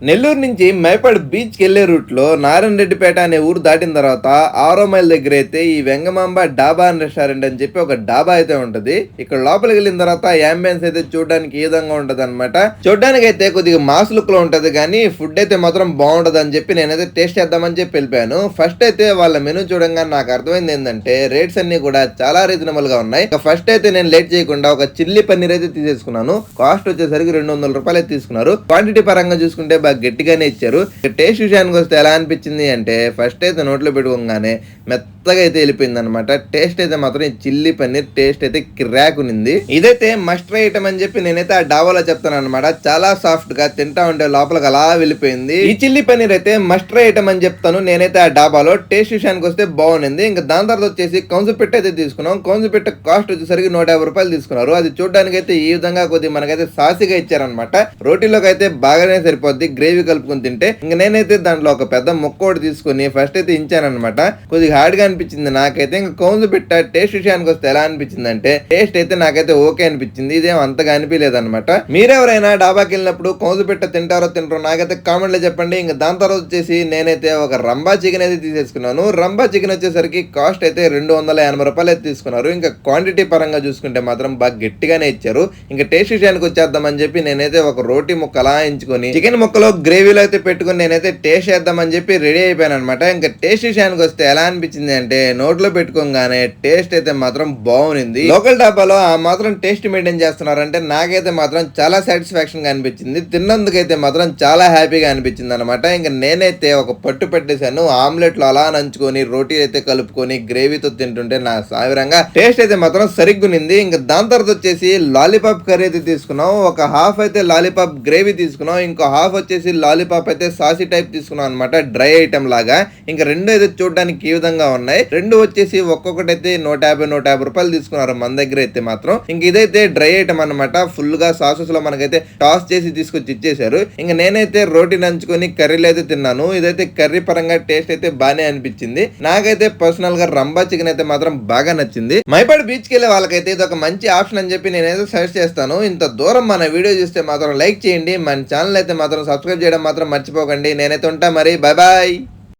నెల్లూరు నుంచి మైపాడు బీచ్కి వెళ్లే రూట్ లో నారాయణరెడ్డిపేట అనే ఊరు దాటిన తర్వాత 6 మైల్ దగ్గర అయితే ఈ వెంగమాంబ డాబా అండ్ రెస్టారెంట్ అని చెప్పి ఒక డాబా అయితే ఉంటది. ఇక్కడ లోపలికి వెళ్ళిన తర్వాత యాంబియన్స్ అయితే చూడడానికి ఈ విధంగా ఉంటది అనమాట. చూడడానికి అయితే కొద్దిగా మాస్ లుక్ లో ఉంటది కానీ ఫుడ్ అయితే మాత్రం బాగుంటది అని చెప్పి నేనైతే టేస్ట్ చేద్దామని చెప్పి వెళ్ళిపోయాను. ఫస్ట్ అయితే వాళ్ళ మెనూ చూడంగానే నాకు అర్థమైంది ఏంటంటే రేట్స్ అన్ని కూడా చాలా రీజనబుల్ గా ఉన్నాయి. ఫస్ట్ అయితే నేను లేట్ చేయకుండా ఒక చిల్లీ పన్నీర్ అయితే తీసేసుకున్నాను. కాస్ట్ వచ్చేసరికి 200 రూపాయలు అయితే తీసుకున్నారు. క్వాంటిటీ పరంగా చూసుకుంటే గట్టిగానే ఇచ్చారు. టేస్ట్ విషయానికి వస్తే ఎలా అనిపించింది అంటే ఫస్ట్ అయితే నోట్లో పెట్టుకోగానే మెత్తగా అయితే వెళ్ళిపోయింది అనమాట. టేస్ట్ అయితే మాత్రం ఈ చిల్లీ పన్నీర్ టేస్ట్ అయితే కిరాక్ ఉంది. ఇదైతే మస్ట్ ట్రై ఐటమ్ అని చెప్పి నేనైతే ఆ డాబాలో చెప్తాను అనమాట. చాలా సాఫ్ట్ గా తింటా ఉంటే లోపలికి అలా వెళ్ళిపోయింది. ఈ చిల్లీ పన్నీర్ అయితే మస్ట్ ట్రై ఐటమ్ అని చెప్తాను నేనైతే ఆ డాబాలో. టేస్ట్ విషయానికి వస్తే బాగుంది. ఇంకా దాని తర్వాత వచ్చేసి కౌన్సుపెట్ట అయితే తీసుకున్నాం. కౌన్సుపెట్ట కాస్ట్ వచ్చేసరికి 150 రూపాయలు తీసుకున్నారు. అది చూడడానికి అయితే ఈ విధంగా కొద్దిగా మనకైతే సాసిగా ఇచ్చారనమాట. రోటీలోకి అయితే బాగానే సరిపోద్ది గ్రేవీ కలుపుకొని తింటే. ఇంకా నేనైతే దాంట్లో ఒక పెద్ద ముక్క ఒకటి తీసుకుని ఫస్ట్ అయితే ఇచ్చానమాట. కొద్దిగా హార్డ్ గా అనిపించింది నాకైతే. ఇంకా కౌన్సు పెట్ట టేస్ట్ విషయానికి వస్తే ఎలా అనిపించింది అంటే టేస్ట్ అయితే నాకైతే ఓకే అనిపించింది. ఇదేం అంతగా అనిపించలేదు అనమాట. మీరెవరైనా డాబాకి వెళ్ళినప్పుడు కౌన్సు పెట్ట తింటారో తింటారో నాకైతే కామెంట్ లో చెప్పండి. ఇంకా దాని తర్వాత వచ్చేసి నేనైతే ఒక రంబా చికెన్ అయితే తీసేసుకున్నాను. రంబా చికెన్ వచ్చేసరికి కాస్ట్ అయితే 280 రూపాయలు అయితే తీసుకున్నారు. ఇంకా క్వాంటిటీ పరంగా చూసుకుంటే మాత్రం బాగా గట్టిగానే ఇచ్చారు. ఇంకా టేస్ట్ విషయానికి వచ్చేద్దామని చెప్పి నేనైతే ఒక రోటీ ముక్క అలా ఎంచుకొని చికెన్ ముక్కలో గ్రేవీలో అయితే పెట్టుకుని నేనైతే టేస్ట్ చేద్దామని చెప్పి రెడీ అయిపోయాను అనమాట. ఇంకా టేస్ట్ విషయానికి వస్తే ఎలా అనిపించింది అంటే నోట్లో పెట్టుకోగానే టేస్ట్ అయితే మాత్రం బాగుంది. లోకల్ డాబాలో ఆ మాత్రం టేస్ట్ మెయింటైన్ చేస్తున్నారంటే నాకైతే మాత్రం చాలా సాటిస్ఫాక్షన్ గా అనిపించింది. తిన్నందుకైతే మాత్రం చాలా హ్యాపీగా అనిపించింది అనమాట. ఇంకా నేనైతే ఒక పట్టు పెట్టేశాను. ఆమ్లెట్ లో అలా నంచుకొని రోటీ అయితే కలుపుకొని గ్రేవీతో తింటుంటే నా సావిరంగా టేస్ట్ అయితే మాత్రం సరిగ్గునింది. ఇంకా దాని తర్వాత వచ్చేసి లాలీపాప్ కర్రీ అయితే తీసుకున్నాం. ఒక హాఫ్ అయితే లాలీపాప్ గ్రేవీ తీసుకున్నాం. ఇంకో హాఫ్ వచ్చేసి లాలీపాప్ అయితే సాసీ టైప్ తీసుకున్నాం అనమాట. డ్రై ఐటమ్ లాగా. ఇంకా రెండు అయితే చూడడానికి ఈ విధంగా ఉన్నాయి. రెండు వచ్చేసి ఒక్కొక్కటి అయితే 150 రూపాయలు తీసుకున్నారు మన దగ్గర అయితే మాత్రం. ఇంక ఇదైతే డ్రై ఐటమ్ అనమాట. ఫుల్ గా సాసెస్ లో మనకైతే టాస్ చేసి తీసుకొచ్చి ఇచ్చేసారు. ఇంకా నేనైతే రోటీ నంచుకొని కర్రీలు అయితే తిన్నాను. ఇదైతే కర్రీ పరంగా టేస్ట్ అయితే బాగానే అనిపించింది. నాకైతే పర్సనల్ గా రంబా చికెన్ అయితే మాత్రం బాగా నచ్చింది. మైపాడు బీచ్ కి వెళ్ళే వాళ్ళకైతే ఇది ఒక మంచి ఆప్షన్ అని చెప్పి నేనైతే సజెస్ట్ చేస్తాను. ఇంత దూరం మన వీడియో చూస్తే మాత్రం లైక్ చేయండి. మన ఛానల్ అయితే మాత్రం సబ్స్క్రైబ్ చేయడం మాత్రం మర్చిపోకండి. నేనైతే ఉంటా మరి. Bye bye.